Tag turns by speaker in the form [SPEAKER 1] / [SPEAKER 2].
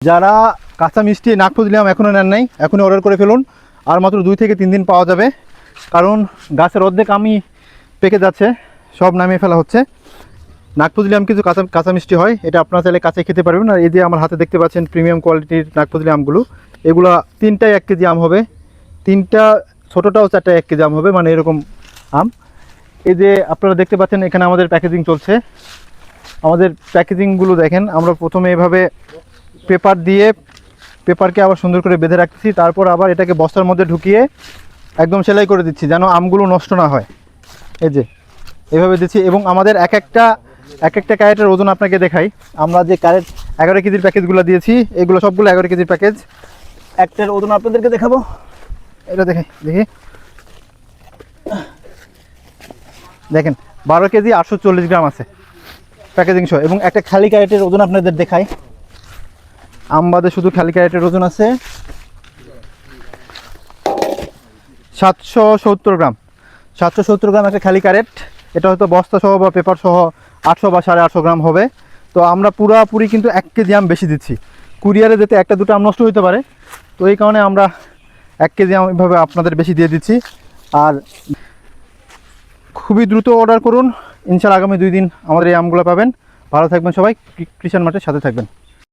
[SPEAKER 1] যারা কাঁচা মিষ্টি নাগফুজলি আম এখনও নেন নাই, এখনই অর্ডার করে ফেলুন। আর মাত্র 2 থেকে 3 দিন পাওয়া যাবে, কারণ গাছের অর্ধেক আমই পেকে যাচ্ছে, সব নামিয়ে ফেলা হচ্ছে। নাগফুজলি আম কিছু কাঁচা কাঁচা মিষ্টি হয়, এটা আপনারা চাইলে কাঁচা খেতে পারবেন। আর এই যে আমার হাতে দেখতে পাচ্ছেন প্রিমিয়াম কোয়ালিটির নাগফুজলি আমগুলো, এগুলো 3টায় 1 কেজি আম হবে, 3টা ছোটোটাও 4টায় 1 কেজি আম হবে, মানে এরকম আম। এই যে আপনারা দেখতে পাচ্ছেন এখানে আমাদের প্যাকেজিং চলছে। আমাদের প্যাকেজিংগুলো দেখেন, আমরা প্রথমে এভাবে পেপার দিয়ে পেপারকে আবার সুন্দর করে বেঁধে রাখতেছি, তারপর আবার এটাকে বস্তার মধ্যে ঢুকিয়ে একদম সেলাই করে দিচ্ছি যেন আমগুলো নষ্ট না হয়। এই যে এভাবে দিচ্ছি, এবং আমাদের এক একটা ক্যারেটের ওজন আপনাকে দেখাই। আমরা যে ক্যারেট 11 কেজির প্যাকেজগুলো দিয়েছি, এগুলো সবগুলো 11 কেজির প্যাকেজ। একটার ওজন আপনাদেরকে দেখাবো, এটা দেখি দেখেন 12 কেজি 840 গ্রাম আছে প্যাকেজিং সহ। এবং একটা খালি ক্যারেটের ওজন আপনাদের দেখাই, আম বাদে শুধু খালি ক্যারেটের ওজন আছে 770 গ্রাম। 770 গ্রাম একটা খালি ক্যারেট। এটা হয়তো বস্তা সহ বা পেপার সহ 800 বা 850 গ্রাম হবে। তো আমরা পুরাপুরি কিন্তু 1 কেজি আম বেশি দিচ্ছি, কুরিয়ারে যেতে 1টা 2টা আম নষ্ট হতে পারে, তো এই কারণে আমরা 1 কেজি আম এইভাবে আপনাদের বেশি দিয়ে দিচ্ছি। আর খুবই দ্রুত অর্ডার করুন, ইনশাআল্লাহ আগামী 2 দিন আমাদের এই আমগুলো পাবেন। ভালো থাকবেন সবাই, কৃষাণ মার্টের সাথে থাকবেন।